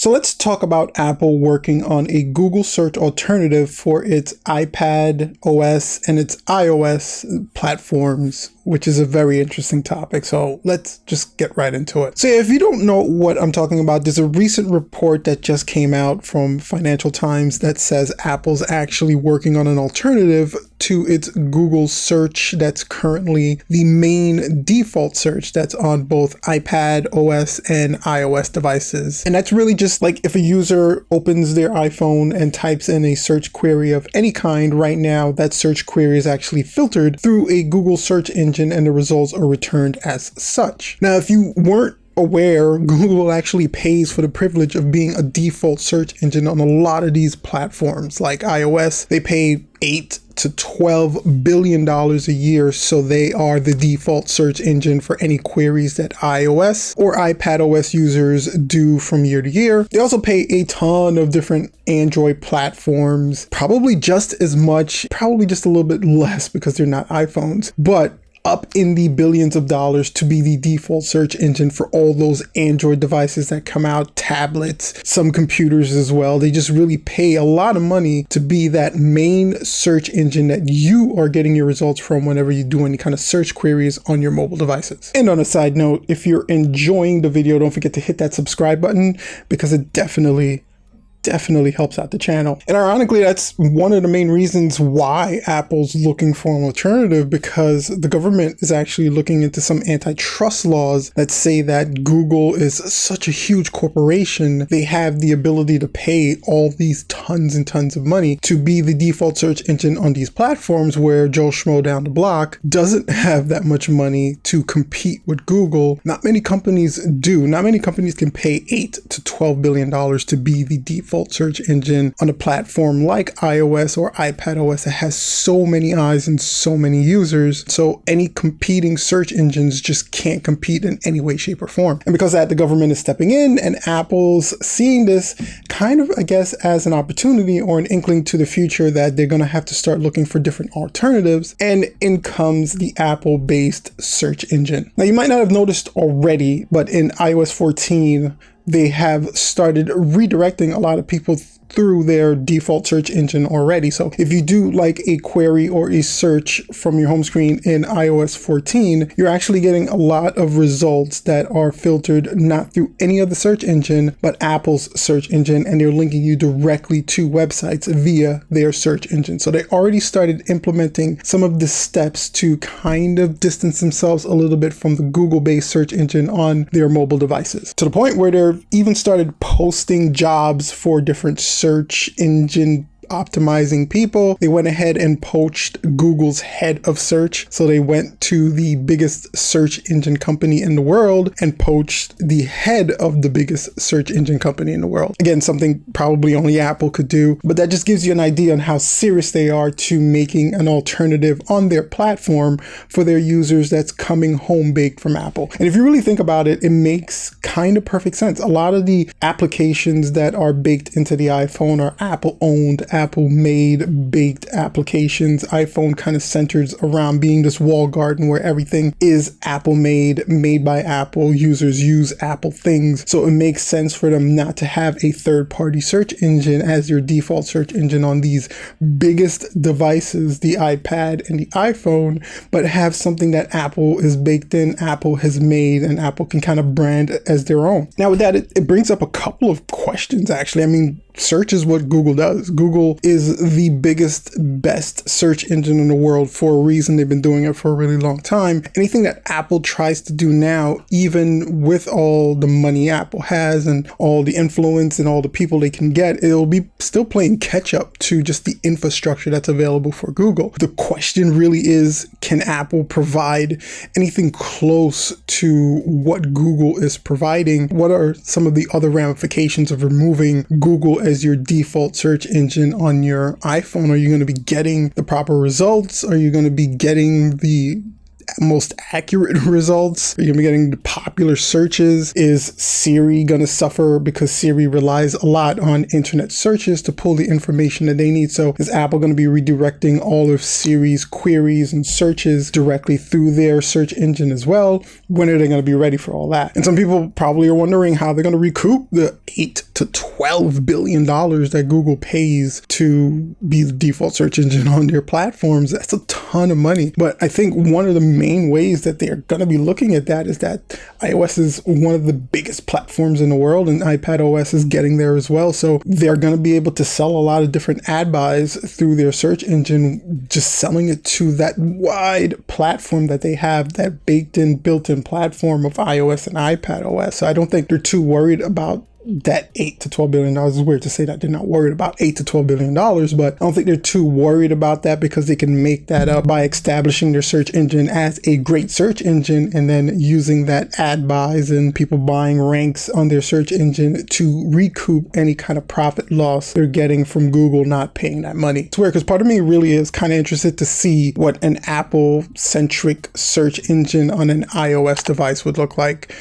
So let's talk about Apple working on a Google search alternative for its iPad OS and its iOS platforms, which is a very interesting topic. So let's just get right into it. So if you don't know what I'm talking about, there's a recent report that just came out from Financial Times that says Apple's actually working on an alternative to its Google search that's currently the main default search that's on both iPad OS and iOS devices. And that's really just like if a user opens their iPhone and types in a search query of any kind right now, that search query is actually filtered through a Google search engine and the results are returned as such. Now, if you weren't aware, Google actually pays for the privilege of being a default search engine on a lot of these platforms. Like iOS, they pay $8 to $12 billion a year, so they are the default search engine for any queries that iOS or iPadOS users do from year to year. They also pay a ton of different Android platforms, probably just as much, probably just a little bit less because they're not iPhones, but up in the billions of dollars to be the default search engine for all those Android devices that come out, tablets, some computers as well. They just really pay a lot of money to be that main search engine that you are getting your results from whenever you do any kind of search queries on your mobile devices. And on a side note, if you're enjoying the video, don't forget to hit that subscribe button because it definitely helps out the channel. And ironically, that's one of the main reasons why Apple's looking for an alternative, because the government is actually looking into some antitrust laws that say that Google is such a huge corporation, they have the ability to pay all these tons and tons of money to be the default search engine on these platforms, where Joe Schmo down the block doesn't have that much money to compete with Google. Not many companies do. Not many companies can pay $8 to $12 billion to be the default search engine on a platform like iOS or iPadOS that has so many eyes and so many users. So any competing search engines just can't compete in any way, shape, or form. And because of that, the government is stepping in, and Apple's seeing this kind of, I guess, as an opportunity or an inkling to the future that they're going to have to start looking for different alternatives. And in comes the Apple-based search engine. Now, you might not have noticed already, but in iOS 14, they have started redirecting a lot of people through their default search engine already. So if you do like a query or a search from your home screen in iOS 14, you're actually getting a lot of results that are filtered not through any other search engine, but Apple's search engine, and they're linking you directly to websites via their search engine. So they already started implementing some of the steps to kind of distance themselves a little bit from the Google-based search engine on their mobile devices, to the point where they're even started posting jobs for different search engine optimizing people. They went ahead and poached Google's head of search. So they went to the biggest search engine company in the world and poached the head of the biggest search engine company in the world. Again, something probably only Apple could do, but that just gives you an idea on how serious they are to making an alternative on their platform for their users that's coming home baked from Apple. And if you really think about it, it makes kind of perfect sense. A lot of the applications that are baked into the iPhone are Apple owned, Apple made baked applications. iPhone kind of centers around being this wall garden where everything is Apple made by Apple. Users use Apple things. So it makes sense for them not to have a third-party search engine as your default search engine on these biggest devices, the iPad and the iPhone, but have something that Apple is baked in, Apple has made, and Apple can kind of brand as their own. Now with that, it brings up a couple of questions actually. I mean, search is what Google does. Google is the biggest, best search engine in the world for a reason. They've been doing it for a really long time. Anything that Apple tries to do now, even with all the money Apple has and all the influence and all the people they can get, it'll be still playing catch up to just the infrastructure that's available for Google. The question really is, can Apple provide anything close to what Google is providing? What are some of the other ramifications of removing Google as your default search engine on your iPhone? Are you going to be getting the proper results? Are you going to be getting the most accurate results? Are you gonna be getting the popular searches? Is Siri gonna suffer because Siri relies a lot on internet searches to pull the information that they need? So is Apple gonna be redirecting all of Siri's queries and searches directly through their search engine as well? When are they gonna be ready for all that? And some people probably are wondering how they're gonna recoup the $8 to $12 billion that Google pays to be the default search engine on their platforms. That's a ton of money. But I think one of the main ways that they're going to be looking at that is that iOS is one of the biggest platforms in the world, and iPadOS is getting there as well. So they're going to be able to sell a lot of different ad buys through their search engine, just selling it to that wide platform that they have, that built-in platform of iOS and iPadOS. So I don't think they're too worried about that $8 to $12 billion. It's weird to say that they're not worried about $8 to $12 billion, but I don't think they're too worried about that because they can make that up by establishing their search engine as a great search engine and then using that ad buys and people buying ranks on their search engine to recoup any kind of profit loss they're getting from Google not paying that money. It's weird because part of me really is kind of interested to see what an Apple-centric search engine on an iOS device would look like.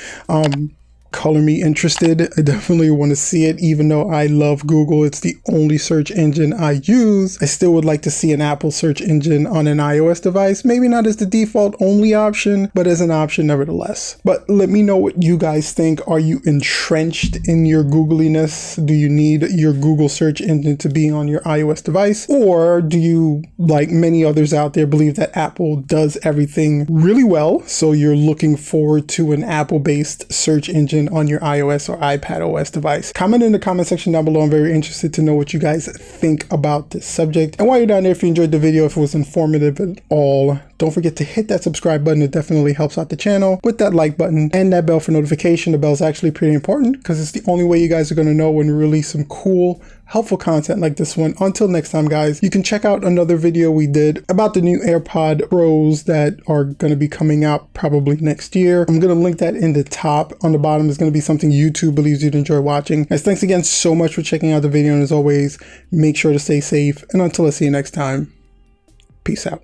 Color me interested. I definitely want to see it. Even though I love Google, it's the only search engine I use, I still would like to see an Apple search engine on an iOS device. Maybe not as the default only option, but as an option nevertheless. But let me know what you guys think. Are you entrenched in your Googliness? Do you need your Google search engine to be on your iOS device? Or do you, like many others out there, believe that Apple does everything really well? So you're looking forward to an Apple-based search engine on your iOS or iPadOS device? Comment in the comment section down below. I'm very interested to know what you guys think about this subject. And while you're down there, if you enjoyed the video, if it was informative at all, don't forget to hit that subscribe button. It definitely helps out the channel. With that like button and that bell for notification. The bell is actually pretty important because it's the only way you guys are going to know when we release some cool, helpful content like this one. Until next time, guys, you can check out another video we did about the new AirPod Pros that are going to be coming out probably next year. I'm going to link that in the top. On the bottom is going to be something YouTube believes you'd enjoy watching. Guys, thanks again so much for checking out the video. And as always, make sure to stay safe. And until I see you next time, peace out.